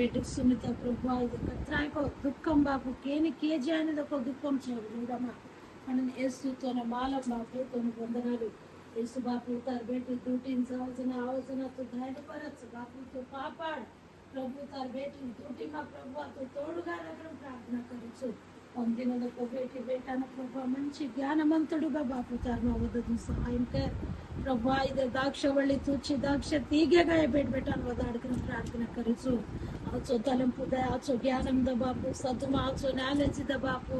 बेटी सुनीता प्रभु कत्राय को दुखम बापू केनी किए जाने को दुखम छेड़मा మనం యేసుతోన మాల బాపుతోన వందనాలు యేసు బాపు तार बेटी दूटी सावजना आवजना तो धैर्य परच बापू तो कापाड़ प्रभु तार बेटी दूटी में प्रभु तो तोड़गा रखడం ప్రార్థన కరుచు పొందినకు बेटी बेटाను ప్రభు మంచి జ్ఞానవంతుడుగా బాపు తార్మ వదదు సహాయం కర్ ప్రభు ఇదే దాక్షవళి తుచి దాక్ష తీగగా बेटाను వదాడుకుని ప్రార్థన కరుచు ఆచో తలంపు ద ఆచో జ్ఞానం ద బాపు సతుమ ఆచో నాలెడ్జ్ ద బాపు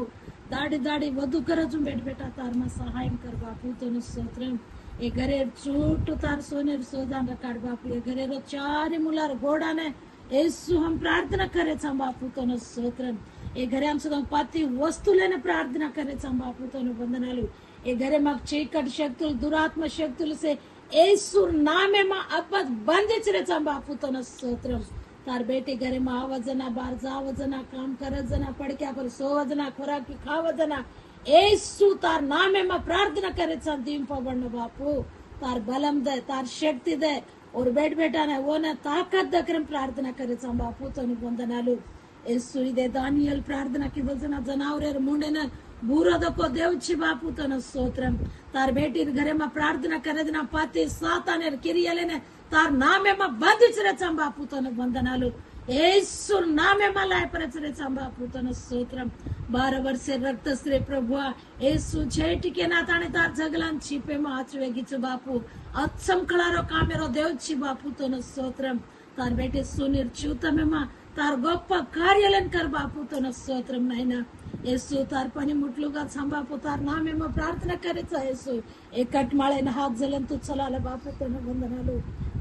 दाड़ी दाड़ी वधु करजु बेटा तार में सहाय कर बापू तो स्तोत्रम ए घरे चूट तार सोने सोदान रकाड बापू ए घरे रो चार मुलार गोड़ा ने येसु हम प्रार्थना करे छम बापू तो स्तोत्रम ए घरे हम सदा पाती वस्तु लेने प्रार्थना करे छम बापू तो वंदनालु ए घरे माक चीकट शक्ति दुरात्मा शक्ति से येसु नामे में अपद बंदिच रे छम बापू तो स्तोत्रम तार बेटी घरे में आवजना बार जावजना काम करजना पड़क्या पर सोवजना खुराक की खावजना येसु तार नामे में प्रार्थना करे छन दीम पवन बापू तार बलम दे तार शक्ति दे और बेटा ने वो ने ताकत दकर प्रार्थना करे छन बापू तो वंदनालु येसु इदे दानियल प्रार्थना की वजना जनावरे मुंडे ने बूरद को देवची बापू तो स्तोत्रम तार बेटी घरे में प्रार्थना करे जना पाती साताने किरियले ने तार नामे में बंदिच रे छम बापू तो वंदनालु येसु नामे में लाय परच रे छम बापू तो स्तोत्रम 12 वर्ष रक्त श्री प्रभु येसु छेटी के ना ताने तार जगलान छिपे में आचवे गिचु बापू अक्षम कलारो कामेरो देवची बापू तो स्तोत्रम तार बेटे सुनीर चूतमे में तार गोप्प कार्यलन कर बापू तो स्तोत्रम नैना येसु तार पनी मुटलुगा छम बापू तार नामे में प्रार्थना करे छ येसु एकट माळे न हाथ जलन तू चलाले बापू तो वंदनालु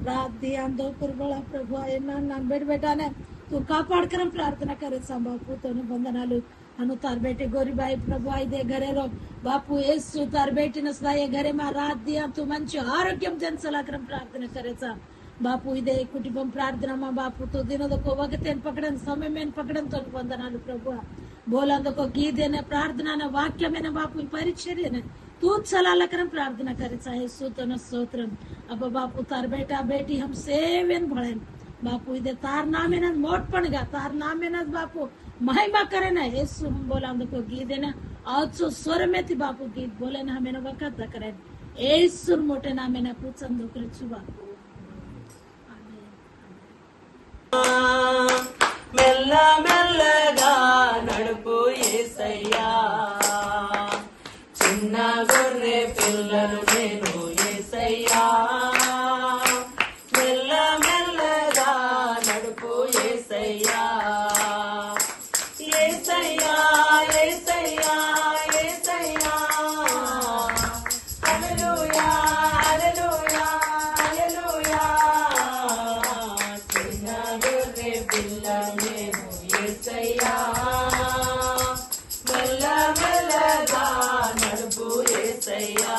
रात ध्यान दो पुरबला प्रभु ना बेटा ने तू कापाड़ कर प्रार्थना करे बापू तो वंदनालु अनु तार बेटे गोरीबाई प्रभु इदे घरे रो बापू येसु तार बेटी ने सदा घरे में रात दिया तू मंచి ఆరోగ్యం జన్సలాకరం ప్రార్థన करे बापू इदे कुटुंबम प्रार्थना में बापू तो दिनों वगतेन पकड़न समय में पकड़न तो वंदनालु प्रभु बोलंदको गीते ने प्रार्थना ने वाक्य में बापू परिचर्य ने तू चलालकरम प्रार्थना करे चाहे सुतन स्तोत्रम अब बापू तार बेटा बेटी हम सेवन भळेन बापू इदे तार नामे न मोट पण गा तार नामे न बापू महिमा करे ना येसु हम बोलंदको गीते ने आजो स्वर में थी बापू गीत बोले ना हमें वक्त करे येसु मोटे नामे न पूछन दोकर छु बापू మెల్ల మెల్లగా నడుపు యేసయ్యా చిన్న గొర్రె పిల్లను నేను యేసయ్యా మెల్ల మెల్లగా నడుపు యేసయ్యా యేసయ్యా యేసయ్యా యేసయ్యా హల్లెలూయా హల్లెలూయా హల్లెలూయా చిన్న గొర్రె పిల్ల నేను యేసయ్యా మెల్ల మెల్లగా నడుపు యేసయ్యా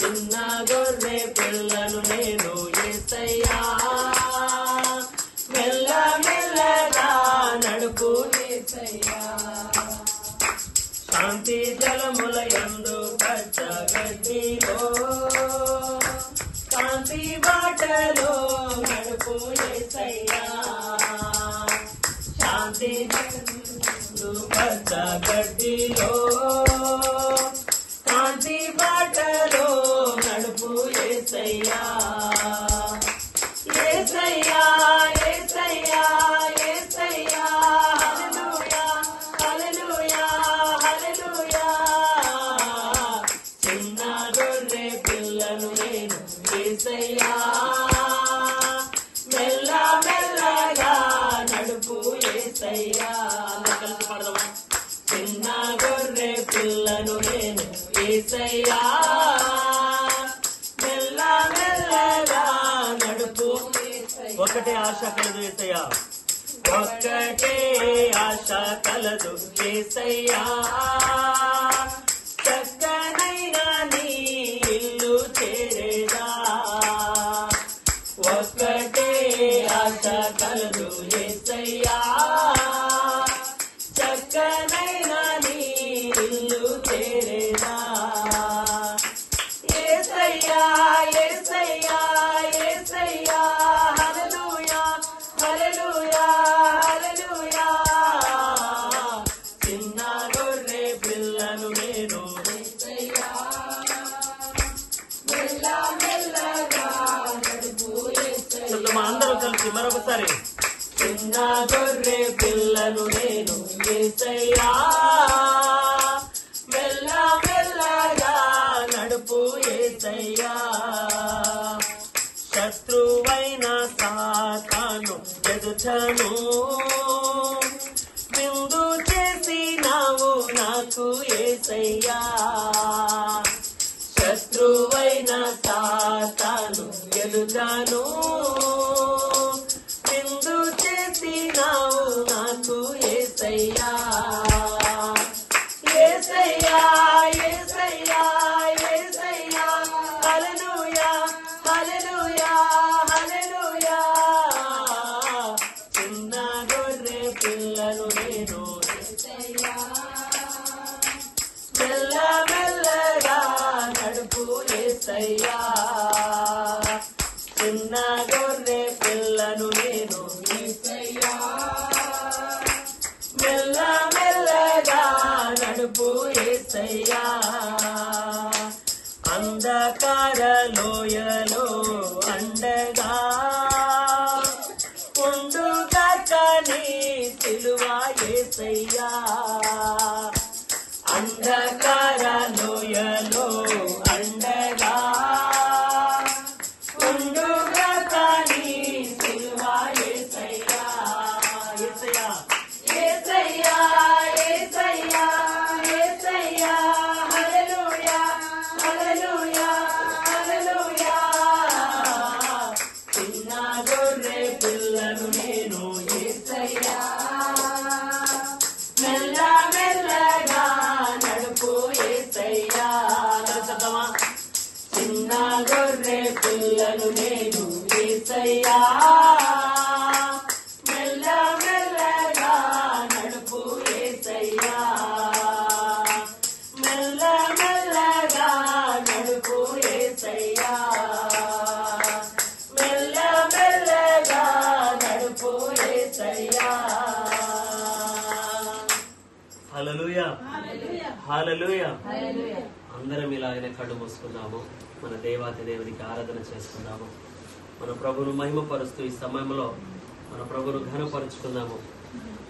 చిన్న గొర్రె పిల్లను నేను యేసయ్యా మెల్ల మెల్లగా నడుపు యేసయ్యా శాంతి జలముల యందు పచ్చ గడ్డిలో శాంతి బాటలో నడుపు యేసయ్యా శాంతి జలముల పచ్చ గడ్డిలో శాంతి బాటలో నడుపు యేసయ్యా యేసయ్యా యేసయ్యా యేసయ్యా హల్లెలూయా హల్లెలూయా హల్లెలూయా చిన్న గొర్రె పిల్లను నేను యేసయ్యా మెల్ల మెల్లగా నడుపు యేసయ్యా కలిసి పాడదామా చిన్న గొర్రె పిల్లను నేను యేసయ్యా మెల్ల మెల్లగా నడుపు ఒకటే ఆశ కలదు యేసయ్యా ఒక్కటే ఆశ కలదు యేసయ్యా చక్కనైనా నీ ఇల్లు చేరేదా ఒక్కటే ఆశ కలదు యేసయ్యా చక్కనైనా నీ ఇల్లు చేరేదా యేసయ్యా యేసయ్యా యేసయ్యా హల్లెలూయా హల్లెలూయా పిల్లను నేను. చెప్తామా అందరూ కలిసి మరొకసారి. చిన్న గొర్రె పిల్లను నేను యేసయ్యా, మెల్ల మెల్లగా నడుపు యేసయ్యా. శత్రువైన సాతాను ఎదుటను విందు చేసినావు నాకు యేసయ్యా. శత్రువైన సాతాను ఎదుటను విందు చేసినావు నాకు యేసయ్యా. యేసయ్యా యేసయ్యా యేసయ్యా, హల్లెలూయా హల్లెలూయా హల్లెలూయా. చిన్న గొర్రె పిల్లను నేను యేసయ్యా, మెల్ల మెల్లగా నడుపు యేసయ్యా. చిన్న గొర్రె పిల్లను నేను యేసయ్యా, మెల్ల మెల్లగా నడుపు యేసయ్యా. అంధకార లోయలో అండగా ఉండుగాక నీ సిలువ యేసయ్యా. అంధకార లోయలో అండగా ఉండుగాక నీ సిలువ యేసయ్యా. యేసయ్యా యేసయ్యా యేసయ్యా యేసయ్యా, హల్లెలూయా హల్లెలూయా హల్లెలూయా. చిన్న గొర్రె పిల్లను నేను యేసయ్యా, మెల్ల మెల్లగా నడుపు యేసయ్యా. చదవమా. చిన్న గొర్రె పిల్లను నేను యేసయ్యా, మెల్ల మెల్లగా నడుపు యేసయ్యా. మెల్ల మెల్లగా నడుపు యేసయ్యా. మెల్ల మెల్లగా నడుపు యేసయ్యా. హల్లెలూయా హల్లెలూయా. అందరం ఇలాగనే కళ్ళు మూసుకుందాము. మన దేవాతి దేవునికి ఆరాధన చేసుకుందాము. మన ప్రభును మహిమపరుస్తూ ఈ సమయంలో మన ప్రభును ఘనపరుచుకుందాము.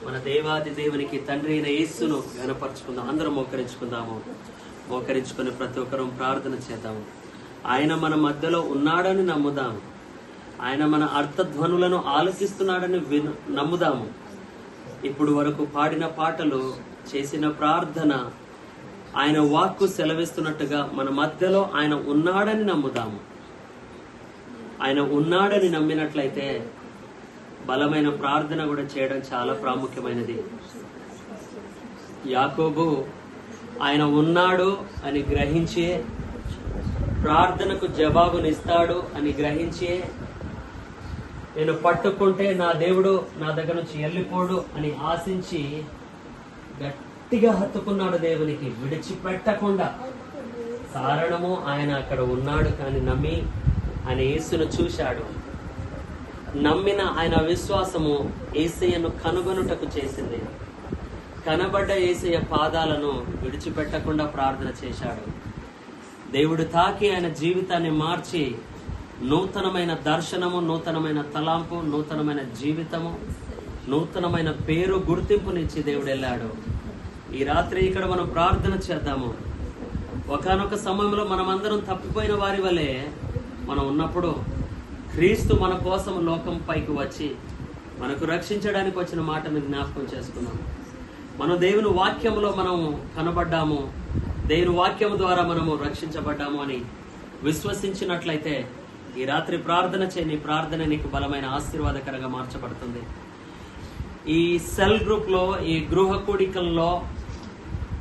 మన దేవాది దేవునికి తండ్రి అయిన యేసును ఘనపరుచుకుందాం. అందరం మోకరించుకుందాము. మోకరించుకుని ప్రతి ఒక్కరూ ప్రార్థన చేద్దాము. ఆయన మన మధ్యలో ఉన్నాడని నమ్ముదాము. ఆయన మన అర్థధ్వనులను ఆలకిస్తున్నాడని నమ్ముదాము. ఇప్పుడు వరకు పాడిన పాటలు, చేసిన ప్రార్థన, ఆయన వాక్కు సెలవిస్తున్నట్టుగా మన మధ్యలో ఆయన ఉన్నాడని నమ్ముదాము. ఆయన ఉన్నాడని నమ్మినట్లయితే బలమైన ప్రార్థన కూడా చేయడం చాలా ప్రాముఖ్యమైనది. యాకోబు ఆయన ఉన్నాడు అని గ్రహించి ప్రార్థనకు జవాబునిస్తాడు అని గ్రహించి, నేను పట్టుకుంటే నా దేవుడు నా దగ్గర నుంచి వెళ్ళిపోడు అని ఆశించి గట్టిగా హత్తుకున్నాడు దేవునికి, విడిచిపెట్టకుండా. కారణము ఆయన అక్కడ ఉన్నాడు కానీ నమ్మి ఆయన యేసును చూశాడు. నమ్మిన ఆయన విశ్వాసము యేసయ్యను కనుగొనుటకు చేసింది. కనబడ్డ యేసయ్య పాదాలను విడిచిపెట్టకుండా ప్రార్థన చేశాడు. దేవుడు తాకి ఆయన జీవితాన్ని మార్చి నూతనమైన దర్శనము, నూతనమైన తలాంపు, నూతనమైన జీవితము, నూతనమైన పేరు, గుర్తింపునిచ్చి దేవుడు వెళ్ళాడు. ఈ రాత్రి ఇక్కడ మనం ప్రార్థన చేద్దాము. ఒకానొక సమయంలో మనమందరం తప్పిపోయిన వారి వలె మనం ఉన్నప్పుడు క్రీస్తు మన కోసం లోకం పైకి వచ్చి మనకు రక్షించడానికి వచ్చిన మాటను జ్ఞాపకం చేసుకున్నాం. మనం దేవుని వాక్యంలో మనము కనబడ్డాము, దేవుని వాక్యం ద్వారా మనము రక్షించబడ్డాము అని విశ్వసించినట్లయితే ఈ రాత్రి ప్రార్థన చేయని ప్రార్థన నీకు బలమైన ఆశీర్వాదకరంగా మార్చబడుతుంది. ఈ సెల్ గ్రూప్ లో, ఈ గృహ కూడికల్లో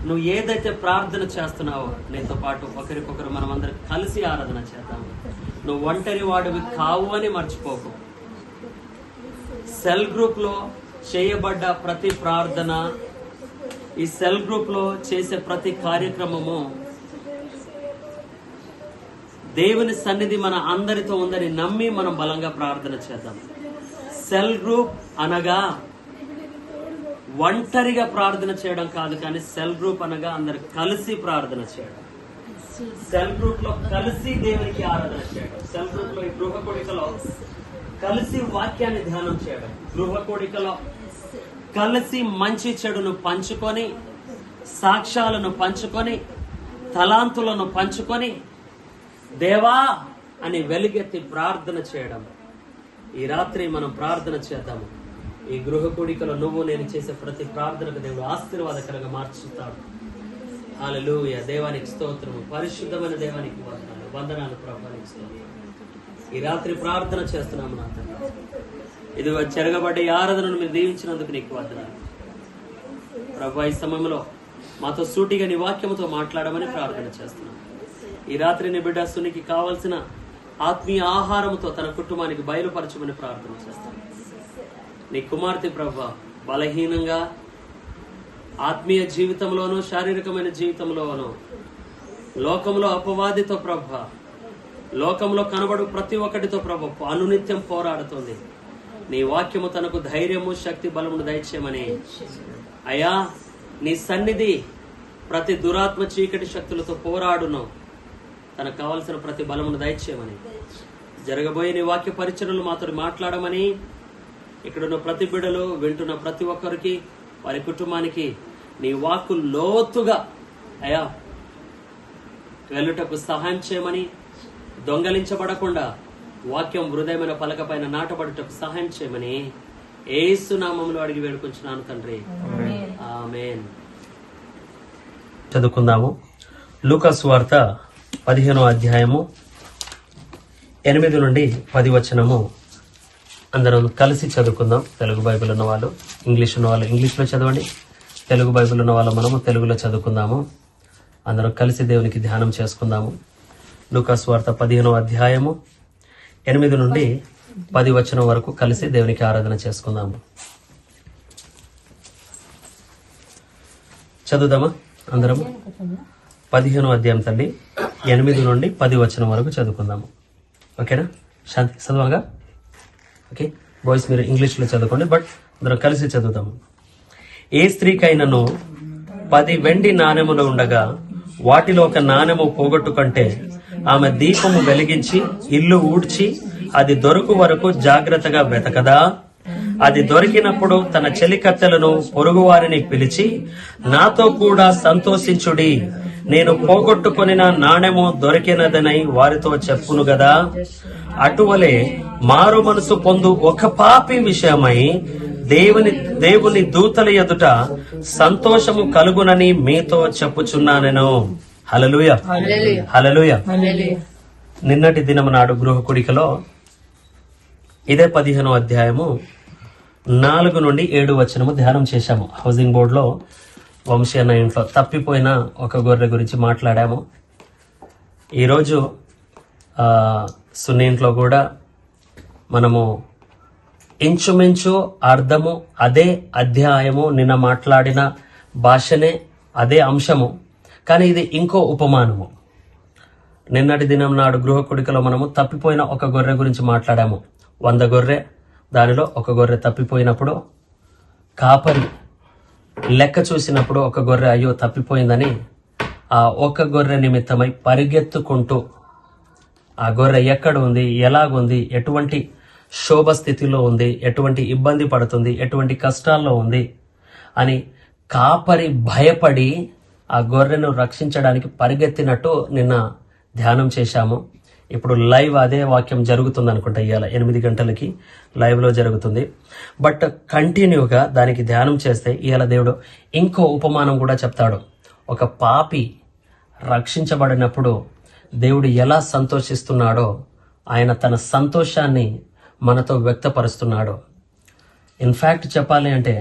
నువ్వు ఏదైతే ప్రార్థన చేస్తున్నావో నీతో పాటు ఒకరికొకరు మనం అందరం కలిసి ఆరాధన చేద్దాము. నువ్వు ఒంటరి వాడివి కావు అని మర్చిపోకు. సెల్ గ్రూప్ లో చేయబడ్డ ప్రతి ప్రార్థన, ఈ సెల్ గ్రూప్ లో చేసే ప్రతి కార్యక్రమము దేవుని సన్నిధి మన అందరితో ఉందని నమ్మి మనం బలంగా ప్రార్థన చేద్దాం. సెల్ గ్రూప్ అనగా ఒంటరిగా ప్రార్థన చేయడం కాదు, కానీ సెల్ గ్రూప్ అనగా అందరు కలిసి ప్రార్థన చేయడం. సెల్ గ్రూప్ లో కలిసి దేవునికి ఆరాధన చేయడం. సెల్ గ్రూప్ లో ఈ గృహ కోడికలో కలిసి వాక్యాన్ని ధ్యానం చేయడం. గృహ కోడికలో కలిసి మంచి చెడును పంచుకొని, సాక్ష్యాలను పంచుకొని, తలాంతులను పంచుకొని, దేవా అని వెలుగెత్తి ప్రార్థన చేయడం. ఈ రాత్రి మనం ప్రార్థన చేద్దాము. ఈ గృహ కూడికలో నువ్వు నేను చేసే ప్రతి ప్రార్థనకు దేవుడు ఆశీర్వాదకరంగా మార్చుతాడు. హల్లెలూయా. దేవానికి స్తోత్రము. పరిశుద్ధమైన దేవానికి వందనాలు. వందనాలు ప్రభువానికి స్తోత్రం. ఈ రాత్రి ప్రార్థన చేస్తున్నాము నా తండ్రి. ఇది చెరగబడ్డ ఈ ఆరాధనను మీరు దీవించినందుకు నీకు వందనాలు ప్రభువా. ఈ సమయంలో మాతో సూటిగా నీ వాక్యముతో మాట్లాడమని ప్రార్థన చేస్తున్నాం. ఈ రాత్రి నీ బిడ్డ సునికి కావలసిన ఆత్మీయ ఆహారముతో తన కుటుంబానికి బయలుపరచమని ప్రార్థన చేస్తాం. నీ కుమార్తె ప్రభువా బలహీనంగా ఆత్మీయ జీవితంలోనూ శారీరకమైన జీవితంలోనూ లోకంలో అపవాదితో ప్రభువా, లోకంలో కనబడు ప్రతి ఒక్కటితో ప్రభు అనునిత్యం పోరాడుతుంది. నీ వాక్యము తనకు ధైర్యము, శక్తి, బలమును దయచేయమని అయ్యా, నీ సన్నిధి ప్రతి దురాత్మ చీకటి శక్తులతో పోరాడును. తనకు కావలసిన ప్రతి బలమును దయచేయమని, జరగబోయే నీ వాక్య పరిచర్యలు మాతో మాట్లాడమని, ఇక్కడున్న ప్రతి బిడ్డలు వింటున్న ప్రతి ఒక్కరికి, వారి కుటుంబానికి నీ వాక్కు లోతుగా అయ్యా వెళ్ళుటకు సహాయం చేయమని, దొంగలించబడకుండా వాక్యం హృదయమైన పలక పైన నాటబడుటకు సహాయం చేయమని యేసు నామములో అడిగి వేడుకుంటున్నాను తండ్రి. ఆమేన్. చదువుకుందాము. లూకా సువార్త 15వ అధ్యాయము 8 నుండి 10 వచనము అందరం కలిసి చదువుకుందాం. తెలుగు బైబిల్ ఉన్న వాళ్ళు, ఇంగ్లీష్ ఉన్న వాళ్ళు ఇంగ్లీష్లో చదవండి. తెలుగు బైబిల్ ఉన్న వాళ్ళు మనము తెలుగులో చదువుకుందాము. అందరం కలిసి దేవునికి ధ్యానం చేసుకుందాము. లూకా సువార్త 15వ అధ్యాయము 8 నుండి 10 వచనం వరకు కలిసి దేవునికి ఆరాధన చేసుకుందాము. చదువుదామా అందరము? 15వ అధ్యాయం తల్లి 8 నుండి 10 వచనం వరకు చదువుకుందాము. ఓకేనా? శాంతి చదవగా. ఓకే, బాయ్స్ మీరు ఇంగ్లీష్లో చదువుకోండి, బట్ అందరం కలిసి చదువుదాము. ఏ స్త్రీకైనను 10 వెండి నాణెములు ఉండగా వాటిలో ఒక నాణెము పోగొట్టుకంటే ఆమె దీపము వెలిగించి ఇల్లు ఊడ్చి అది దొరకు వరకు జాగ్రత్తగా వెతకదా? అది దొరికినప్పుడు తన చెలికత్తెలను పొరుగువారిని పిలిచి, నాతో కూడా సంతోషించుడి, నేను పోగొట్టుకొనిన నాణెము దొరికినదని వారితో చెప్పును గదా. అటువలే మారు మనసు పొందు ఒక పాపి విషయమై దేవుని దూతల ఎదుట సంతోషము కలుగునని మీతో చెప్పుచున్నానెను. హల్లెలూయా, హల్లెలూయా. నిన్నటి దినము నాడు గృహ కుడికలో ఇదే 15వ అధ్యాయము 4 నుండి 7 వచనము ధ్యానం చేశాము. హౌసింగ్ బోర్డ్ లో వంశీ అన్న ఇంట్లో తప్పిపోయిన ఒక గొర్రె గురించి మాట్లాడాము. ఈరోజు సున్ని ఇంట్లో కూడా మనము ఇంచుమించు అర్థము అదే అధ్యాయము, నిన్న మాట్లాడిన భాషనే అదే అంశము, కానీ ఇది ఇంకో ఉపమానము. నిన్నటి దినం నాడు గృహ కుడికలో మనము తప్పిపోయిన ఒక గొర్రె గురించి మాట్లాడాము. 100 గొర్రె, దానిలో ఒక గొర్రె తప్పిపోయినప్పుడు కాపరి లెక్క చూసినప్పుడు ఒక గొర్రె అయ్యో తప్పిపోయిందని ఆ ఒక గొర్రె నిమిత్తమై పరిగెత్తుకుంటూ ఆ గొర్రె ఎక్కడ ఉంది, ఎలాగుంది, ఎటువంటి శోభ స్థితిలో ఉంది, ఎటువంటి ఇబ్బంది పడుతుంది, ఎటువంటి కష్టాల్లో ఉంది అని కాపరి భయపడి ఆ గొర్రెను రక్షించడానికి పరిగెత్తినట్టు నిన్న ధ్యానం చేశాము. ఇప్పుడు లైవ్ అదే వాక్యం జరుగుతుంది అనుకుంటా. ఇవాళ 8 గంటలకి లైవ్ లో జరుగుతుంది. బట్ కంటిన్యూగా దానికి ధ్యానం చేస్తే ఇవాళ దేవుడు ఇంకో ఉపమానం కూడా చెప్తాడు. ఒక పాపి రక్షించబడినప్పుడు దేవుడు ఎలా సంతోషిస్తున్నాడో ఆయన తన సంతోషాన్ని మనతో వ్యక్తపరుస్తున్నాడు. ఇన్ఫ్యాక్ట్ చెప్పాలి అంటే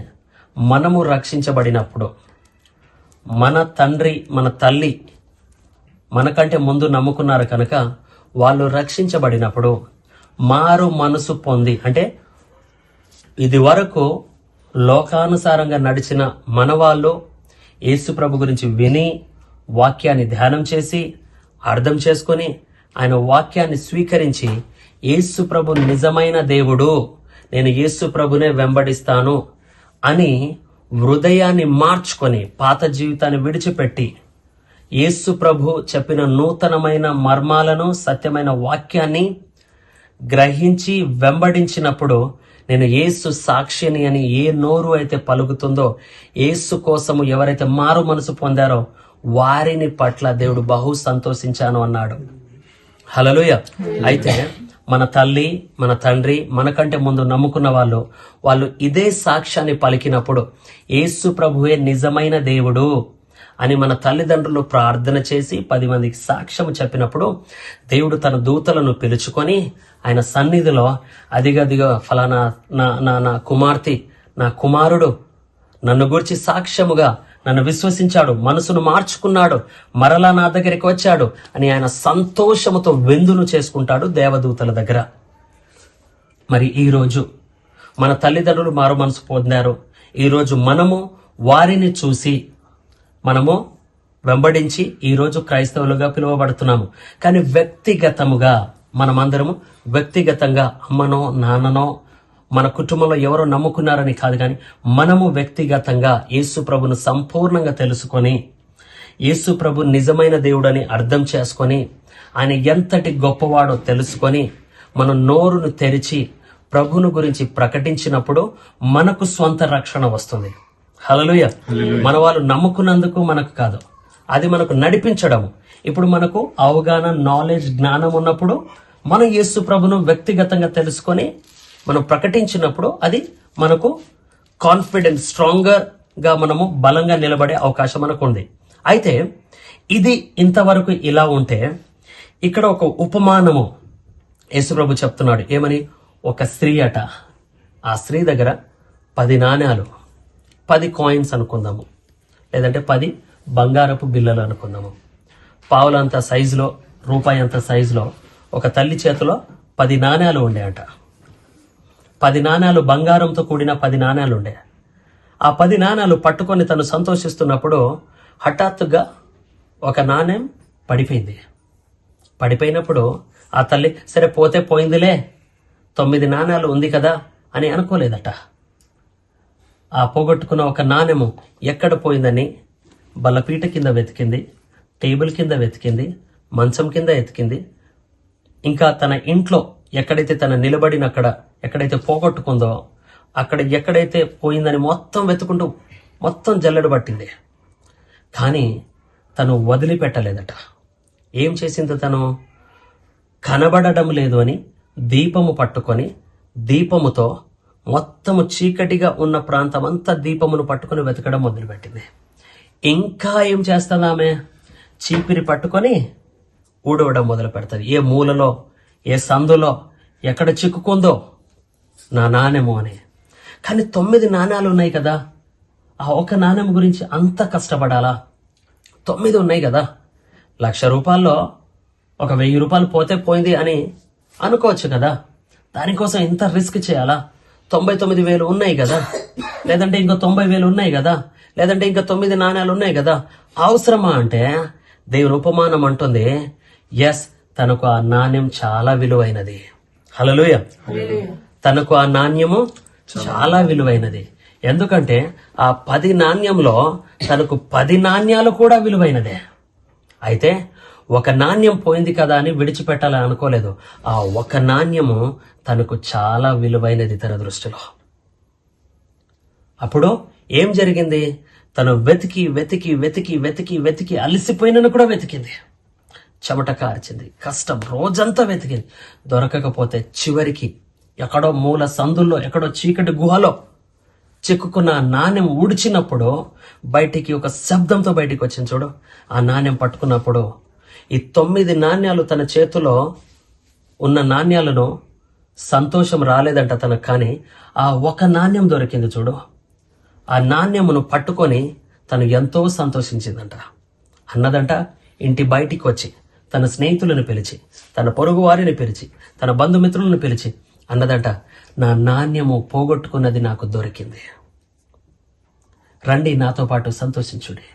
మనము రక్షించబడినప్పుడు మన తండ్రి మన తల్లి మనకంటే ముందు నమ్ముకున్నారు కనుక వాళ్ళు రక్షించబడినప్పుడు మారు మనసు పొంది, అంటే ఇది వరకు లోకానుసారంగా నడిచిన మన వాళ్ళు యేసు ప్రభు గురించి విని వాక్యాన్ని ధ్యానం చేసి అర్థం చేసుకుని ఆయన వాక్యాన్ని స్వీకరించి యేసు ప్రభు నిజమైన దేవుడు, నేను యేసు ప్రభునే వెంబడిస్తాను అని హృదయాన్ని మార్చుకొని పాత జీవితాన్ని విడిచిపెట్టి యేసు ప్రభు చెప్పిన నూతనమైన మర్మాలను, సత్యమైన వాక్యాన్ని గ్రహించి వెంబడించినప్పుడు, నేను యేసు సాక్షిని అని ఏ నోరు అయితే పలుకుతుందో, యేసు కోసము ఎవరైతే మారు మనసు పొందారో వారిని పట్ల దేవుడు బహు సంతోషించాను అన్నాడు. హల్లెలూయా. అయితే మన తల్లి, మన తండ్రి, మనకంటే ముందు నమ్ముకున్న వాళ్ళు ఇదే సాక్ష్యాన్ని పలికినప్పుడు, యేసు ప్రభువే నిజమైన దేవుడు అని మన తల్లిదండ్రులు ప్రార్థన చేసి 10 మందికి సాక్ష్యం చెప్పినప్పుడు, దేవుడు తన దూతలను పిలుచుకొని ఆయన సన్నిధిలో అదిగదిగో ఫలానా నా కుమార్తె, నా కుమారుడు నన్ను గురించి సాక్ష్యముగా నన్ను విశ్వసించాడు, మనసును మార్చుకున్నాడు, మరలా నా దగ్గరికి వచ్చాడు అని ఆయన సంతోషముతో విందును చేసుకుంటాడు దేవదూతల దగ్గర. మరి ఈరోజు మన తల్లిదండ్రులు మారు మనసు పొందారు. ఈరోజు మనము వారిని చూసి మనము వెంబడించి ఈరోజు క్రైస్తవులుగా పిలువబడుతున్నాము. కానీ వ్యక్తిగతముగా మనమందరము వ్యక్తిగతంగా అమ్మనో నాన్ననో మన కుటుంబంలో ఎవరో నమ్ముకున్నారని కాదు, కానీ మనము వ్యక్తిగతంగా యేసు ప్రభును సంపూర్ణంగా తెలుసుకొని, యేసు ప్రభు నిజమైన దేవుడని అర్థం చేసుకొని, ఆయన ఎంతటి గొప్పవాడో తెలుసుకొని, మనం నోరును తెరిచి ప్రభును గురించి ప్రకటించినప్పుడు మనకు స్వంత రక్షణ వస్తుంది. హల్లెలూయా. మన వాళ్ళు నమ్ముకున్నందుకు మనకు కాదు, అది మనకు నడిపించడం. ఇప్పుడు మనకు అవగాహన, నాలెడ్జ్, జ్ఞానం ఉన్నప్పుడు మనం యేసు ప్రభును వ్యక్తిగతంగా తెలుసుకొని మనం ప్రకటించినప్పుడు అది మనకు కాన్ఫిడెన్స్, స్ట్రాంగర్ గా మనము బలంగా నిలబడే అవకాశం మనకు ఉంది. అయితే ఇది ఇంతవరకు ఇలా ఉంటే, ఇక్కడ ఒక ఉపమానము యేసు ప్రభు చెప్తున్నాడు. ఏమని? ఒక స్త్రీ అట, ఆ స్త్రీ దగ్గర 10 నాణ్యాలు, 10 కాయిన్స్ అనుకుందాము, లేదంటే 10 బంగారపు బిళ్ళలు అనుకుందాము. పావులంత సైజులో, రూపాయి అంత సైజులో ఒక తల్లి చేతిలో 10 నాణ్యాలు ఉండేయట. 10 నాణ్యాలు, బంగారంతో కూడిన 10 నాణ్యాలు ఉండే. ఆ 10 నాణ్యాలు పట్టుకొని తను సంతోషిస్తున్నప్పుడు హఠాత్తుగా ఒక నాణ్యం పడిపోయింది. పడిపోయినప్పుడు ఆ తల్లి, సరే పోతే పోయిందిలే, 9 నాణ్యాలు ఉంది కదా అని అనుకోలేదట. ఆ పోగొట్టుకున్న ఒక నాణ్యము ఎక్కడ పోయిందని బల్లపీట కింద వెతికింది, టేబుల్ కింద వెతికింది, మంచం కింద వెతికింది, ఇంకా తన ఇంట్లో ఎక్కడైతే తన నిలబడిన అక్కడ ఎక్కడైతే పోగొట్టుకుందో అక్కడ ఎక్కడైతే పోయిందని మొత్తం వెతుకుంటూ మొత్తం జల్లెడ పట్టింది. కానీ తను వదిలిపెట్టలేదట. ఏం చేసింది? తను కనబడడం లేదు అని దీపము పట్టుకొని, దీపముతో మొత్తము చీకటిగా ఉన్న ప్రాంతం అంతా దీపమును పట్టుకొని వెతకడం మొదలుపెట్టింది. ఇంకా ఏం చేస్తుంది ఆమె? చీపిరి పట్టుకొని ఊడవడం మొదలు పెడతారు. ఏ మూలలో, ఏ సందులో ఎక్కడ చిక్కుకుందో నా నాణ్యము అని. కానీ 9 నాణ్యాలు ఉన్నాయి కదా, ఆ ఒక నాణ్యం గురించి అంత కష్టపడాలా? 9 ఉన్నాయి కదా. 1,00,000 రూపాయల్లో ఒక 1,000 రూపాయలు పోతే పోయింది అని అనుకోవచ్చు కదా. దానికోసం ఇంత రిస్క్ చేయాలా? 99,000 ఉన్నాయి కదా, లేదంటే ఇంకో 90,000 ఉన్నాయి కదా, లేదంటే ఇంకా 9 నాణ్యాలు ఉన్నాయి కదా. అవసరమా అంటే దేవుని ఉపమానం అంటుంది, ఎస్, తనకు ఆ నాణ్యం చాలా విలువైనది. హల్లెలూయా. తనకు ఆ నాణ్యము చాలా విలువైనది. ఎందుకంటే ఆ 10 నాణ్యంలో తనకు 10 నాణ్యాలు కూడా విలువైనదే. అయితే ఒక నాణ్యం పోయింది కదా అని విడిచిపెట్టాలని అనుకోలేదు. ఆ ఒక నాణ్యము తనకు చాలా విలువైనది తన దృష్టిలో. అప్పుడు ఏం జరిగింది? తను వెతికి వెతికి వెతికి వెతికి వెతికి అలసిపోయినను కూడా వెతికింది, చెమట కార్చింది, కష్టం, రోజంతా వెతికింది. దొరకకపోతే చివరికి ఎక్కడో మూల సందుల్లో, ఎక్కడో చీకటి గుహలో చిక్కుకున్న నాణ్యం ఊడ్చినప్పుడు బయటికి ఒక శబ్దంతో బయటికి వచ్చింది చూడు. ఆ నాణ్యం పట్టుకున్నప్పుడు ఈ 9 నాణ్యాలు తన చేతిలో ఉన్న నాణ్యాలను సంతోషం రాలేదంట తనకు, కానీ ఆ ఒక నాణ్యం దొరికింది చూడు. ఆ నాణ్యమును పట్టుకొని తను ఎంతో సంతోషించిందంట. అన్నదంట, ఇంటి బయటికి వచ్చి తన స్నేహితులను పిలిచి, తన పొరుగు వారిని పిలిచి, తన బంధుమిత్రులను పిలిచి అన్నదంట, నా నాణ్యము పోగొట్టుకున్నది నాకు దొరికింది, రండి నాతో పాటు సంతోషించుడి.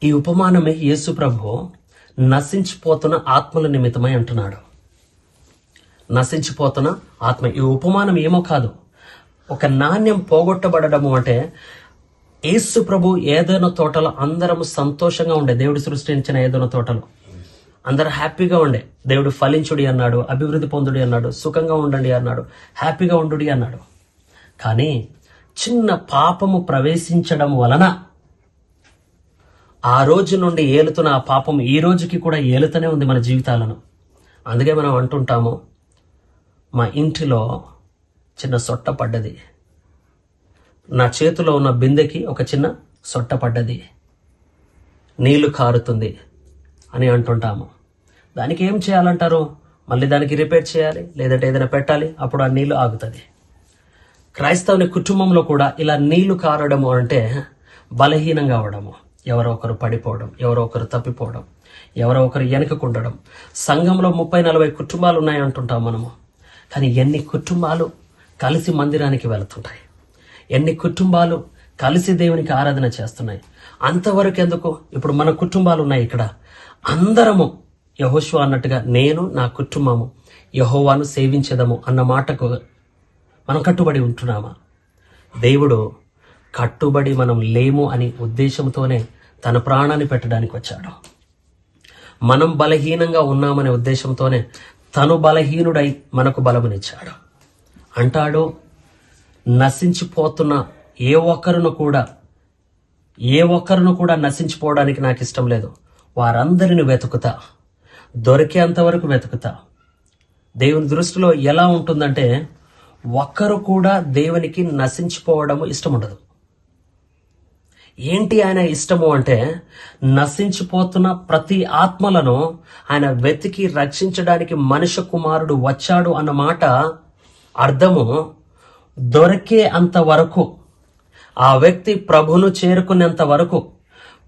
ఈ ఉపమానమే యేసు ప్రభు నశించిపోతున్న ఆత్మల నిమిత్తమై అంటున్నాడు. నశించిపోతున్న ఆత్మ. ఈ ఉపమానం ఏమో కాదు, ఒక నాణ్యం పోగొట్టబడము అంటే, యేసు ప్రభు ఏదైనా తోటలో అందరము సంతోషంగా ఉండే, దేవుడు సృష్టించిన ఏదైనా తోటలో అందరూ హ్యాపీగా ఉండే. దేవుడు ఫలించుడి అన్నాడు, అభివృద్ధి పొందుడి అన్నాడు, సుఖంగా ఉండండి అన్నాడు, హ్యాపీగా ఉండుడి అన్నాడు. కానీ చిన్న పాపము ప్రవేశించడం వలన ఆ రోజు నుండి ఏలుతున్న ఆ పాపం ఈ రోజుకి కూడా ఏలుతూనే ఉంది మన జీవితాలను. అందుకే మనం అంటుంటాము, మా ఇంటిలో చిన్న సొట్ట పడ్డది, నా చేతిలో ఉన్న బిందెకి ఒక చిన్న సొట్ట పడ్డది, నీళ్లు కారుతుంది అని అంటుంటాము. దానికి ఏం చేయాలంటారు? మళ్ళీ దానికి రిపేర్ చేయాలి, లేదంటే ఏదైనా పెట్టాలి, అప్పుడు ఆ నీళ్లు ఆగుతుంది. క్రైస్తవుని కుటుంబంలో కూడా ఇలా నీళ్లు కారడము అంటే బలహీనంగా అవడము, ఎవరో ఒకరు పడిపోవడం, ఎవరో ఒకరు తప్పిపోవడం, ఎవరో ఒకరు వెనకకుండడం. సంఘంలో 30-40 కుటుంబాలు ఉన్నాయి అంటుంటాం మనము. కానీ ఎన్ని కుటుంబాలు కలిసి మందిరానికి వెళుతుంటాయి, ఎన్ని కుటుంబాలు కలిసి దేవునికి ఆరాధన చేస్తున్నాయి. అంతవరకు ఎందుకు? ఇప్పుడు మన కుటుంబాలు ఉన్నాయి ఇక్కడ, అందరము యెహోషువ అన్నట్టుగా నేను నా కుటుంబము యెహోవాను సేవించదము అన్న మాటకు మనం కట్టుబడి ఉంటున్నామా? దేవుడు కట్టుబడి మనం లేము అని ఉద్దేశంతోనే తన ప్రాణాన్ని పెట్టడానికి వచ్చాడు. మనం బలహీనంగా ఉన్నామనే ఉద్దేశంతోనే తను బలహీనుడై మనకు బలమునిచ్చాడు. అంటాడు, నశించిపోతున్న ఏ ఒక్కరును కూడా నశించిపోవడానికి నాకు ఇష్టం లేదు, వారందరిని వెతుకుతా, దొరికేంతవరకు వెతుకుతా. దేవుని దృష్టిలో ఎలా ఉంటుందంటే, ఒక్కరు కూడా దేవునికి నశించిపోవడము ఇష్టం ఉండదు. ఏంటి ఆయన ఇష్టము అంటే, నశించిపోతున్న ప్రతి ఆత్మలను ఆయన వెతికి రక్షించడానికి మనుష్య కుమారుడు వచ్చాడు అన్న మాట అర్థము, దొరికే అంతవరకు, ఆ వ్యక్తి ప్రభును చేరుకునేంత వరకు,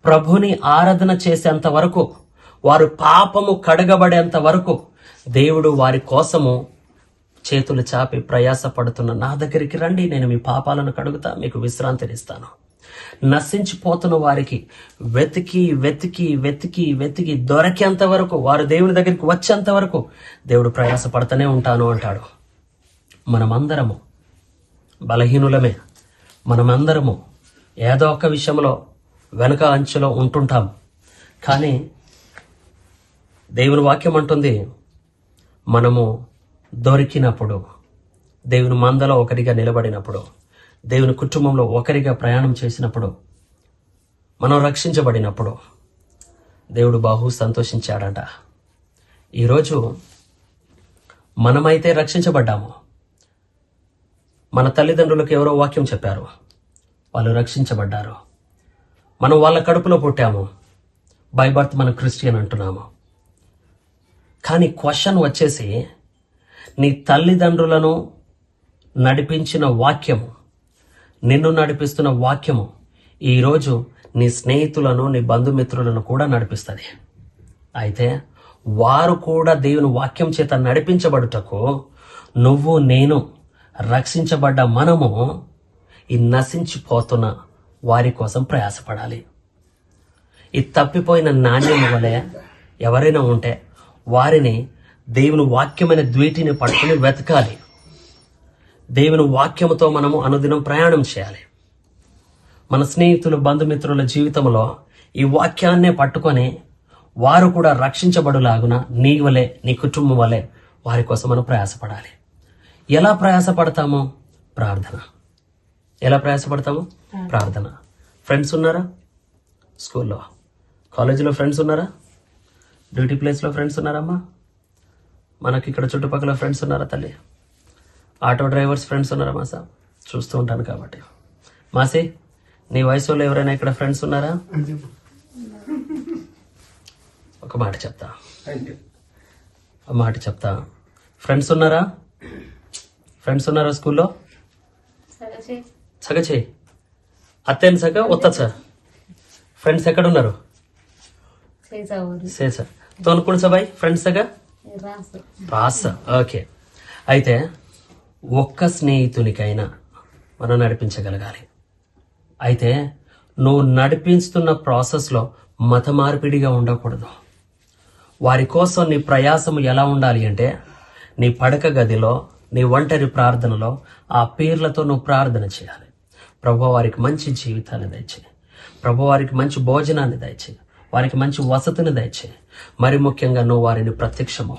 ప్రభుని ఆరాధన చేసేంత వరకు, వారు పాపము కడగబడేంత వరకు దేవుడు వారి కోసము చేతులు చాపి ప్రయాసపడుతున్న, నా దగ్గరికి రండి, నేను మీ పాపాలను కడుగుతా, మీకు విశ్రాంతినిస్తాను. నశించిపోతున్న వారికి వెతికి వెతికి వెతికి వెతికి దొరికేంత వరకు, వారు దేవుని దగ్గరికి వచ్చేంత వరకు దేవుడు ప్రయాసపడుతూనే ఉంటాను అంటాడు. మనమందరము బలహీనులమే, మనమందరము ఏదో ఒక విషయంలో వెనక అంచులో ఉంటుంటాం. కానీ దేవుని వాక్యం అంటుంది, మనము దొరికినప్పుడు, దేవుని మందలో ఒకరిగా నిలబడినప్పుడు, దేవుని కుటుంబంలో ఒకరిగా ప్రయాణం చేసినప్పుడు, మనం రక్షించబడినప్పుడు దేవుడు బహు సంతోషించాడంట. ఈరోజు మనమైతే రక్షించబడ్డాము. మన తల్లిదండ్రులకు ఎవరో వాక్యం చెప్పారు, వాళ్ళు రక్షించబడ్డారు. మనం వాళ్ళ కడుపులో పుట్టాము, బై బర్త్ మనం క్రిస్టియన్ అంటున్నాము. కానీ క్వశ్చన్ వచ్చేసి, నీ తల్లిదండ్రులను నడిపించిన వాక్యము, నిన్ను నడిపిస్తున్న వాక్యము ఈరోజు నీ స్నేహితులను, నీ బంధుమిత్రులను కూడా నడిపిస్తుంది. అయితే వారు కూడా దేవుని వాక్యం చేత నడిపించబడుటకు నువ్వు నేను రక్షించబడ్డ మనము ఈ నశించిపోతున్న వారి కోసం ప్రయాసపడాలి. ఈ తప్పిపోయిన నాణ్యం వలె ఎవరైనా ఉంటే వారిని దేవుని వాక్యమైన ద్వీటిని పట్టుకుని వెతకాలి. దేవుని వాక్యముతో మనము అనుదినం ప్రయాణం చేయాలి. మన స్నేహితులు, బంధుమిత్రుల జీవితంలో ఈ వాక్యాన్నే పట్టుకొని వారు కూడా రక్షించబడులాగున నీ వలె, నీ కుటుంబం వలె వారి కోసం మనం ప్రయాసపడాలి. ఎలా ప్రయాసపడతాము? ప్రార్థన. ఎలా ప్రయాసపడతాము? ప్రార్థన. ఫ్రెండ్స్ ఉన్నారా? స్కూల్లో, కాలేజీలో ఫ్రెండ్స్ ఉన్నారా? డ్యూటీ ప్లేస్లో ఫ్రెండ్స్ ఉన్నారమ్మా? మనకి ఇక్కడ చుట్టుపక్కల ఫ్రెండ్స్ ఉన్నారా తల్లి? ఆటో డ్రైవర్స్ ఫ్రెండ్స్ ఉన్నారా మాసా? చూస్తూ ఉంటాను కాబట్టి. మాసి, నీ వయసు వాళ్ళు ఎవరైనా ఇక్కడ ఫ్రెండ్స్ ఉన్నారా? ఒక మాట చెప్తా. ఫ్రెండ్స్ ఉన్నారా? ఫ్రెండ్స్ ఉన్నారా స్కూల్లో? సగ చేయి. అత్తేను సగ ఒత్తచ్చ. ఫ్రెండ్స్ ఎక్కడున్నారు? సేసా తోనుకుడు సబాయ్ ఫ్రెండ్స్ సగ రాస. ఓకే. అయితే ఒక్క స్నేహితునికైనా మనం నడిపించగలగాలి. అయితే నువ్వు నడిపిస్తున్న ప్రాసెస్లో మత మార్పిడిగా ఉండకూడదు. వారి కోసం నీ ప్రయాసము ఎలా ఉండాలి అంటే, నీ పడక గదిలో, నీ ఒంటరి ప్రార్థనలో ఆ పేర్లతో నువ్వు ప్రార్థన చేయాలి. ప్రభువా వారికి మంచి జీవితాన్ని దయచేయి, ప్రభువా వారికి మంచి భోజనాన్ని దయచేయి, వారికి మంచి వసతిని దయచేయి. మరి ముఖ్యంగా నువ్వు వారిని ప్రత్యక్షము,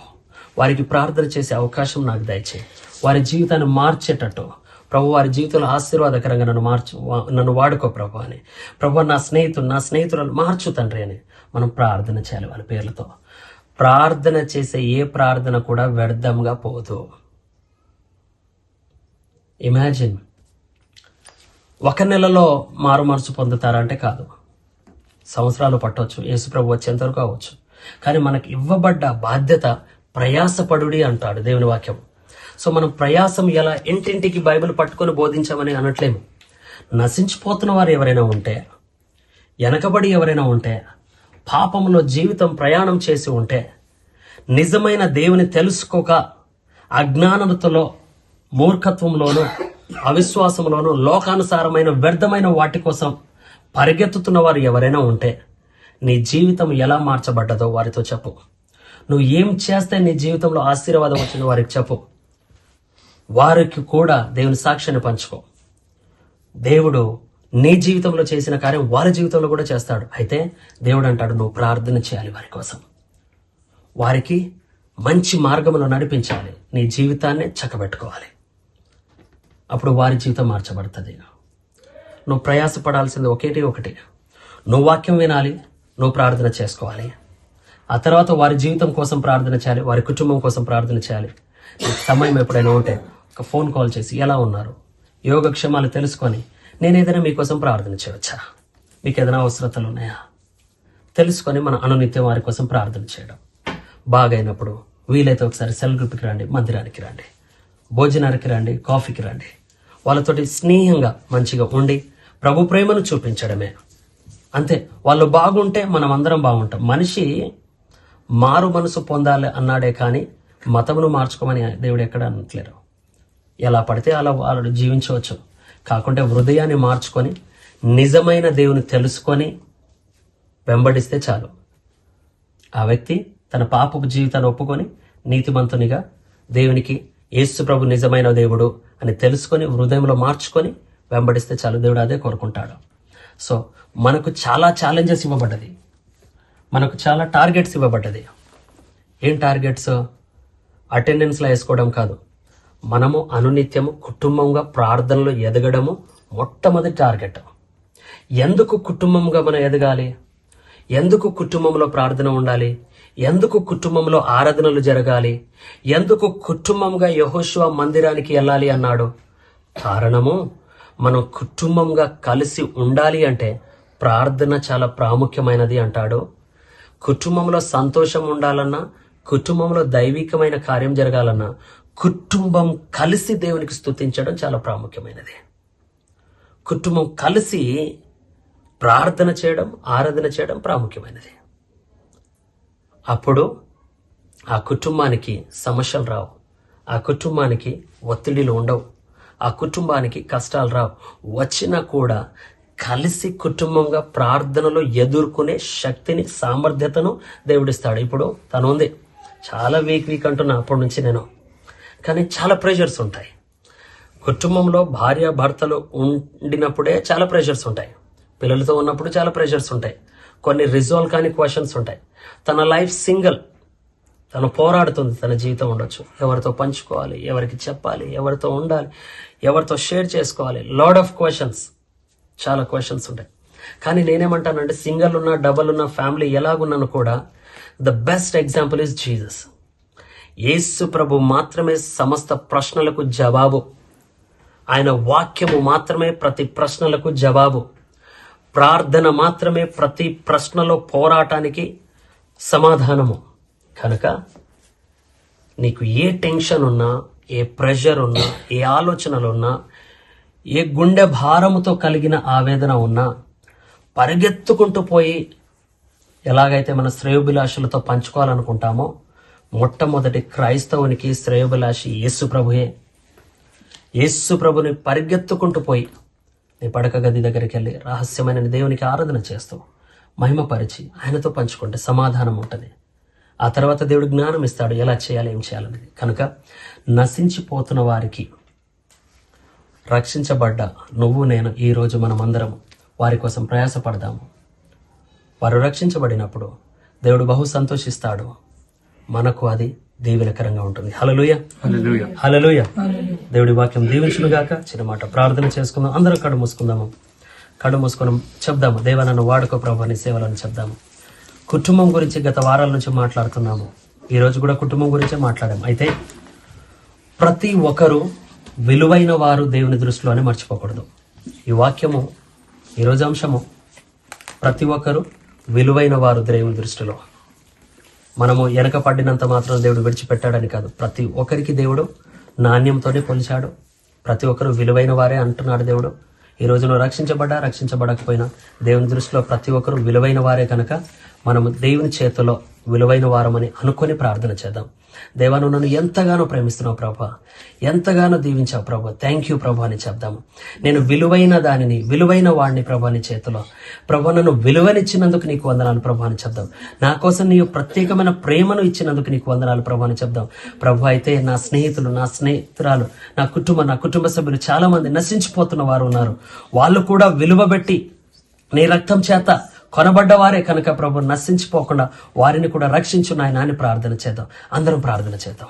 వారికి ప్రార్థన చేసే అవకాశం నాకు దయచేయి. వారి జీవితాన్ని మార్చేటట్టు ప్రభు, వారి జీవితంలో ఆశీర్వాదకరంగా నన్ను వాడుకో ప్రభు అని. ప్రభు నా స్నేహితులను మార్చు తండ్రి అని మనం ప్రార్థన చేయాలి వాళ్ళ పేర్లతో. ప్రార్థన చేసే ఏ ప్రార్థన కూడా వ్యర్థంగా పోదు. ఇమాజిన్, 1 నెలలో మారు మనసు పొందుతారా అంటే కాదు, సంవత్సరాలు పట్టవచ్చు, యేసు ప్రభు వచ్చేంత వరకు అవ్వచ్చు. కానీ మనకు ఇవ్వబడ్డ బాధ్యత ప్రయాసపడుడి అంటాడు దేవుని వాక్యం. సో మనం ప్రయాసం ఎలా ఇంటింటికి బైబిల్ పట్టుకొని బోధించామని అనట్లేము. నశించిపోతున్న వారు ఎవరైనా ఉంటే, వెనకబడి ఎవరైనా ఉంటే, పాపంలో జీవితం ప్రయాణం చేసి ఉంటే, నిజమైన దేవుని తెలుసుకోక అజ్ఞానతలో, మూర్ఖత్వంలోనూ, అవిశ్వాసంలోనూ, లోకానుసారమైన వ్యర్థమైన వాటి కోసం పరిగెత్తుతున్న వారు ఎవరైనా ఉంటే, నీ జీవితం ఎలా మార్చబడ్డదో వారితో చెప్పు. నువ్వు ఏం చేస్తే నీ జీవితంలో ఆశీర్వాదం వచ్చిందో వారికి చెప్పు. వారికి కూడా దేవుని సాక్ష్యాన్ని పంచుకో. దేవుడు నీ జీవితంలో చేసిన కార్యం వారి జీవితంలో కూడా చేస్తాడు. అయితే దేవుడు అంటాడు, నువ్వు ప్రార్థన చేయాలి వారి కోసం, వారికి మంచి మార్గంలో నడిపించాలి, నీ జీవితాన్ని చక్కబెట్టుకోవాలి. అప్పుడు వారి జీవితం మార్చబడుతుంది. నువ్వు ప్రయాసపడాల్సింది ఒకటి, నువ్వు వాక్యం వినాలి, నువ్వు ప్రార్థన చేసుకోవాలి. ఆ తర్వాత వారి జీవితం కోసం ప్రార్థన చేయాలి, వారి కుటుంబం కోసం ప్రార్థన చేయాలి. సమయం ఎప్పుడైనా ఉంటే ఒక ఫోన్ కాల్ చేసి ఎలా ఉన్నారు, యోగక్షేమాలు తెలుసుకొని, నేను ఏదైనా మీకోసం ప్రార్థన చేయవచ్చా, మీకు ఏదైనా అవసరతలు ఉన్నాయా తెలుసుకొని మన అనునిత్యం వారి కోసం ప్రార్థన చేయడం. బాగైనప్పుడు వీలైతే ఒకసారి సెల్ గ్రూప్కి రండి, మందిరానికి రండి, భోజనానికి రండి, కాఫీకి రండి. వాళ్ళతోటి స్నేహంగా మంచిగా ఉండి ప్రభు ప్రేమను చూపించడమే. అంతే. వాళ్ళు బాగుంటే మనం అందరం బాగుంటాం. మనిషి మారు మనసు పొందాలి అన్నాడే కానీ మతమును మార్చుకోమని దేవుడు ఎక్కడ అనట్లేరు. ఎలా పడితే అలా వాళ్ళు జీవించవచ్చు. కాకుంటే హృదయాన్ని మార్చుకొని నిజమైన దేవుని తెలుసుకొని వెంబడిస్తే చాలు. ఆ వ్యక్తి తన పాపపు జీవితాన్ని ఒప్పుకొని నీతిమంతునిగా దేవునికి యేసు ప్రభు నిజమైన దేవుడు అని తెలుసుకొని హృదయంలో మార్చుకొని వెంబడిస్తే చాలు. దేవుడు అదే కోరుకుంటాడు. సో మనకు చాలా ఛాలెంజెస్ ఇవ్వబడ్డది, మనకు చాలా టార్గెట్స్ ఇవ్వబడ్డది. ఏం టార్గెట్స్? అటెండెన్స్లో వేసుకోవడం కాదు, మనము అనునిత్యము కుటుంబంగా ప్రార్థనలో ఎదగడము మొట్టమొదటి టార్గెట్. ఎందుకు కుటుంబంగా మనం ఎదగాలి? ఎందుకు కుటుంబంలో ప్రార్థన ఉండాలి? ఎందుకు కుటుంబంలో ఆరాధనలు జరగాలి? ఎందుకు కుటుంబంగా యెహోషువ మందిరానికి వెళ్ళాలి అన్నాడు? కారణము, మనం కుటుంబంగా కలిసి ఉండాలి అంటే ప్రార్థన చాలా ప్రాముఖ్యమైనది అంటాడు. కుటుంబంలో సంతోషం ఉండాలన్నా, కుటుంబంలో దైవికమైన కార్యం జరగాలన్నా కుటుంబం కలిసి దేవునికి స్తుతించడం చాలా ప్రాముఖ్యమైనది. కుటుంబం కలిసి ప్రార్థన చేయడం, ఆరాధన చేయడం ప్రాముఖ్యమైనది. అప్పుడు ఆ కుటుంబానికి సమస్యలు రావు, ఆ కుటుంబానికి ఒత్తిడిలు ఉండవు, ఆ కుటుంబానికి కష్టాలు రావు. వచ్చినా కూడా కలిసి కుటుంబంగా ప్రార్థనలో ఎదుర్కొనే శక్తిని, సామర్థ్యతను దేవుడిస్తాడు. ఇప్పుడు తను ఉంది, చాలా వీక్ అంటున్నా అప్పటి నుంచి నేను. కానీ చాలా ప్రెషర్స్ ఉంటాయి కుటుంబంలో. భార్య భర్తలు ఉండినప్పుడే చాలా ప్రెషర్స్ ఉంటాయి, పిల్లలతో ఉన్నప్పుడు చాలా ప్రెషర్స్ ఉంటాయి, కొన్ని రిజాల్వ్ కాని క్వశ్చన్స్ ఉంటాయి. తన లైఫ్ సింగిల్, తను పోరాడుతుంది. తన జీవితం ఉండొచ్చు, ఎవరితో పంచుకోవాలి, ఎవరికి చెప్పాలి, ఎవరితో ఉండాలి, ఎవరితో షేర్ చేసుకోవాలి. లాడ్ ఆఫ్ క్వశ్చన్స్, చాలా క్వశ్చన్స్ ఉంటాయి. కానీ నేనేమంటానంటే, సింగిల్ ఉన్న, డబల్ ఉన్న, ఫ్యామిలీ ఎలాగున్నాను కూడా the best example is Jesus. Yesu ప్రభు మాత్రమే సమస్త ప్రశ్నలకు జవాబు. ఆయన వాక్యము మాత్రమే ప్రతి ప్రశ్నలకు జవాబు. ప్రార్థన మాత్రమే ప్రతి ప్రశ్నలో పోరాటానికి సమాధానము. కనుక నీకు ఏ టెన్షన్ ఉన్నా, ఏ ప్రెషర్ ఉన్నా, ఏ ఆలోచనలు ఉన్నా, ఏ గుండె భారముతో కలిగిన ఆవేదన ఉన్నా, పరిగెత్తుకుంటూ పోయి ఎలాగైతే మన శ్రేయోభిలాషులతో పంచుకోవాలనుకుంటామో, మొట్టమొదటి క్రైస్తవునికి శ్రేయోభిలాషి యేసు ప్రభుయే. యేసు ప్రభుని పరిగెత్తుకుంటూ పోయి నీ పడక గది దగ్గరికి వెళ్ళి రహస్యమైన దేవునికి ఆరాధన చేస్తూ మహిమపరిచి ఆయనతో పంచుకుంటే సమాధానం ఉంటుంది. ఆ తర్వాత దేవుడు జ్ఞానం ఇస్తాడు, ఎలా చేయాలి, ఏం చేయాలనేది. కనుక నశించిపోతున్న వారికి రక్షించబడ్డ నువ్వు నేను ఈరోజు మనమందరం వారి కోసం ప్రయాసపడదాము. వారు రక్షించబడినప్పుడు దేవుడు బహు సంతోషిస్తాడు. మనకు అది దీవెనకరంగా ఉంటుంది. హల్లెలూయా, హల్లెలూయా. దేవుడి వాక్యం దీవించును గాక. చిన్న మాట ప్రార్థన చేసుకుందాం. అందరం కళ్ళు మూసుకుందాము. కళ్ళు మూసుకొని చెప్దాము, దేవా నన్ను వాడుకో ప్రభు నీ సేవలను చెప్దాము. కుటుంబం గురించి గత వారాల నుంచి మాట్లాడుతున్నాము. ఈరోజు కూడా కుటుంబం గురించే మాట్లాడాము. అయితే ప్రతి ఒక్కరూ విలువైన వారు దేవుని దృష్టిలో అని మర్చిపోకూడదు. ఈ వాక్యము ఈరోజు అంశము ప్రతి ఒక్కరూ విలువైన వారు దేవుని దృష్టిలో. మనము వెనక పడినంత మాత్రం దేవుడు విడిచిపెట్టాడని కాదు. ప్రతి ఒక్కరికి దేవుడు నాణ్యంతోనే పోల్చాడు. ప్రతి ఒక్కరు విలువైన వారే అంటున్నాడు దేవుడు. ఈ రోజు నువ్వు రక్షించబడకపోయినా దేవుని దృష్టిలో ప్రతి ఒక్కరు విలువైన వారే కనుక మనము దేవుని చేతిలో విలువైన వారమని అనుకొని ప్రార్థన చేద్దాం. దేవా నువ్వు నన్ను ఎంతగానో ప్రేమిస్తున్నావు ప్రభా, ఎంతగానో దీవించావు ప్రభా, థ్యాంక్ యూ ప్రభా అని చెప్దాము. నేను విలువైన దానిని, విలువైన వాడిని ప్రభా నీ చేతిలో. ప్రభా నన్ను విలువనిచ్చినందుకు నీకు వందనాలు ప్రభా అని చెప్దాం. నా కోసం నీవు ప్రత్యేకమైన ప్రేమను ఇచ్చినందుకు నీకు వందనాలు ప్రభా అని చెప్దాం. ప్రభు అయితే నా స్నేహితులు, నా స్నేహితురాలు, నా కుటుంబ సభ్యులు చాలా మంది నశించిపోతున్న వారు ఉన్నారు. వాళ్ళు కూడా విలువ పెట్టి నీ రక్తం చేత కొనబడ్డవారే కనుక ప్రభు నశించిపోకుండా వారిని కూడా రక్షించు నాయనా అని ప్రార్థన చేద్దాం. అందరం ప్రార్థన చేద్దాం.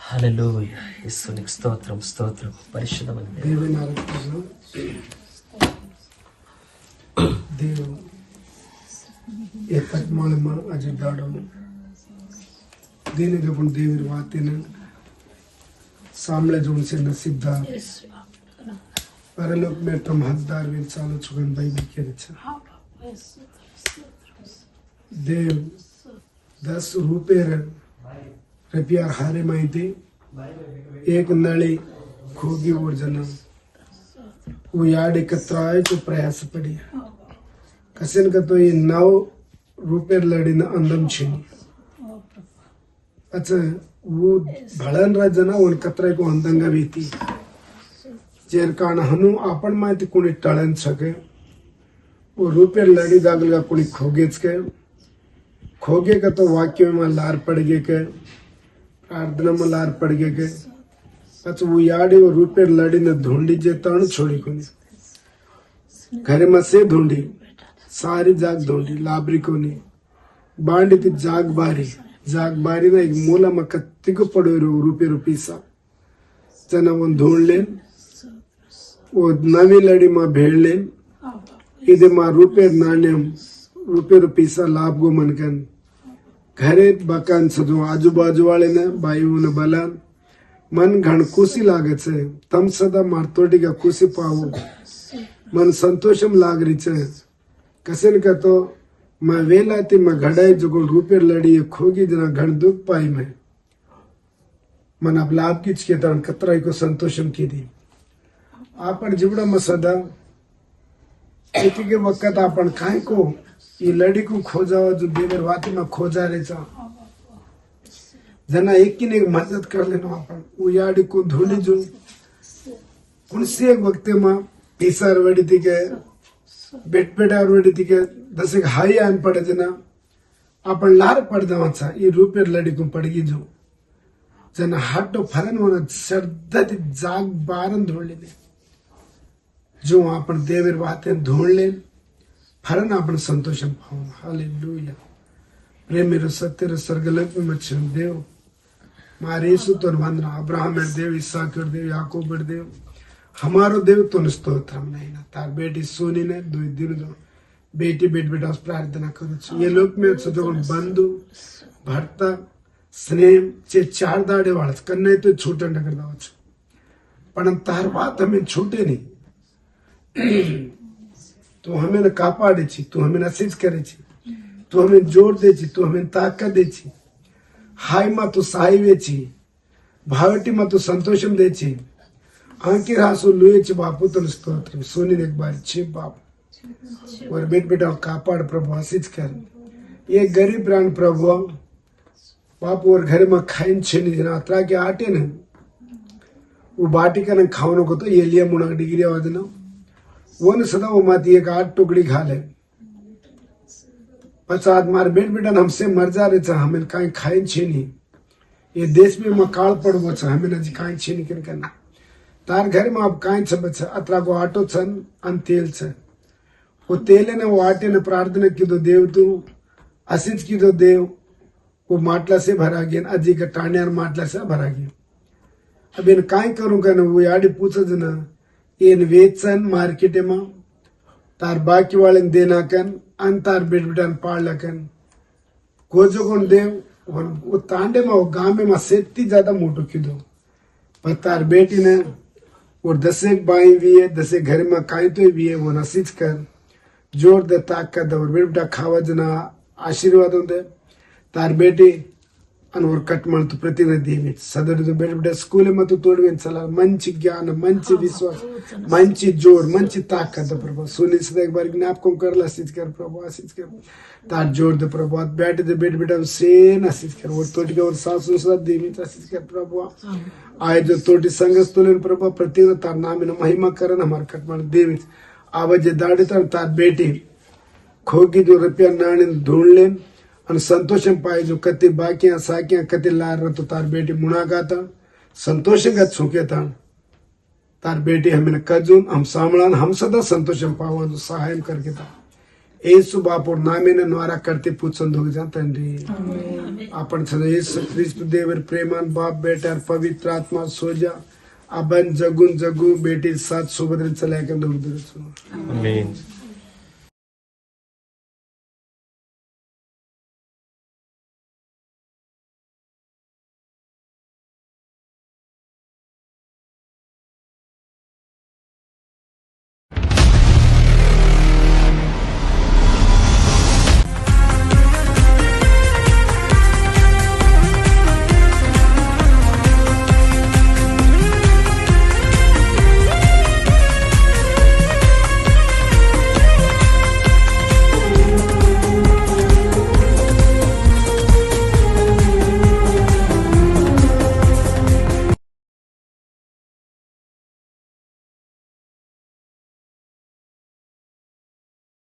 హల్లెలూయా. యేసునికి స్తోత్రం, స్తోత్రం. పరిశుద్ధమైన देव एक मालूम आज डाडो देने जब देवी वाते न सामने जो उनसे नसीबदार परलोक में तुम हकदार वे चालो चुकन भाई बिके रचा देव 10 रुपया हारे माहिती एक नली खोगी और जना वो याद एकत्र आए तो प्रयास पड़ी कसन का तो ये 9 रुपये लड़ी ना अंदम छीनी अच्छा वो भड़न राजना उन कतरे को अंदंगा भी थी जेर कान हनु आपन माहिती कुणी टळन सके वो रुपये लड़ी दागल का कुणी खोगेच के खोगे का तो वाक्य में लार पड़ गए के प्रार्थना में लार पड़ गए के अच्छा वो याडी वो रुपये लड़ी ने ढूंढी जे तण छोड़ी कोनी घरे में से ढूंढी सारी जाग ढूंढी लाबरी कोनी बांडी थी जाग बारी ना एक मूला में कत्ती को पड़ो रुपये सा जना वो ढूंढ लेन वो नवी लड़ी में भेड़ लेन इधे मां रुपये नाण्यम रुपये सा लाभ गो मनकन घरे बकान सजो आजू बाजू वाले ने बाई ने बलान मन घण खुशी लागे छे तम सदा मारतोटी का खुशी पावो मन संतोषम लाग रही छे कसन का तो मैं वेलाती मैं घड़ाई जो रुपये लड़ी खोगी जना घण दुख पाई मैं मन अब लाभ की के तरण कतराई को संतोषम की दी आपन जीवड़ा में सदा एक के वक्त आपन काय को ये लड़ी को खोजा जो देवर वाती में खोजा रहे चा जना एक की मदद कर लेना अपन वो याडी को ढूंढी जो कौन से एक वक्त में पीसार वड़ी थी के बेट वड़ी थी के 10 हाई आन पड़े जना अपन लार पड़ जावा था ये रुपये लड़ी को पड़गी जो जना हाटो फरन होना श्रद्धा जाग बारन ढूंढ लेने जो अपन देवर वाते ढूंढ ले फरन अपन संतोषम पाओ हालेलुया प्रेम मेरे सत्य स्वर्गलोक में मच्छम देव मारे यीशु तो वंदना अब्राहम देव इसहाक देव याकूब देव हमारो देव तो स्तोत्र नहीं ना तार बेटी सोनी ने 2 दिन दो बेटी बेटा प्रार्थना करू ये लोक में जो बंधु भर्ता स्नेह चे 4 दाड़े वाला कन्ने तो छूटे नगर दाव पण तार बात हमें छूटे नहीं तू हमें कापाड़े छी तू हमें असीज करे छी तू हमें जोर दे छी तू हमें ताकत दे छी हाय मा तू साहिवे छी भावटी मा तू संतोषम दे छी आंकी रासु लुए छी बापू तो स्तोत्र सोनी एक बार छी बाप और बेटा कापाड़ प्रभु असीज कर ये गरीब प्राण प्रभु बाप और घर में खाइन छेनी जना अतरा के आटे ने वो बाटी का खाओ को तो ये लिया मुना डिग्री आवाज ना वो न सदा वो माती एक 8 टुकड़ी खा ले पचात मार बेटा हमसे मर जा रहे था हमें कहीं खाई छीनी ये देश में मकाल पड़ वो हमें नजी कहीं छीनी करना तार घर में अब कांई छ बचा अतरा को आटो छन अन तेल छ वो तेले ने वो आटे ने प्रार्थना की दो देव तू असिच की दो देव वो माटला से भरा गया अजी का टाणियार माटला से भरा गया अब इन काय करूं का वो याडी पूछा जना इन वेचन मार्केट में तार बाकी वाले देना कन अन तार बेट बेटन पाड़ कन खोजो कौन देव और वो तांडे में वो गांव में सेती ज्यादा मोटो की दो पर तार बेटी ने और 10 बाई भी है 10 घर में काई तो भी है वो नसीज कर जोर दे ताकत और बेटा खावा जना आशीर्वाद दे तार बेटी और कट मन तो प्रतिनिधि में सदर तो बेटा स्कूल में तो तोड़वे चला मंची ज्ञान मंची विश्वास मंची जोर मंची ताकत प्रभु सुनी से एक बार ज्ञापकं कर लसीज कर प्रभु आशीष कर तार जोर दे प्रभु बैठे दे बेटा से आशीष कर वो तोड़ के और सासू सद देवी आशीष कर प्रभु आए जो तोटी संगस तोले प्रभु प्रतिदिन तार नाम में महिमा करन हमार कटमण देवी आवाज दाड़ी तार बेटी खोगी जो रुपया नाणी ढूंढ लेन और संतोषम पाए जो कति बाकियां साकियां कति लार तो तार बेटी मुनागाता संतोषगत छुके था तार बेटी हमें कजून हम सामलान हम सदा संतोषम पावा जो सहाय करके था येसु बापोर नामे ने द्वारा करते पूछन दोग తండ్రి आपण सदा येसु क्रिस्तु देवर प्रेमान बाप बेटा पवित्र आत्मा सोजा अबन जगुन जगु बेटी साथ सुभद्र चलाकर दोग आमीन।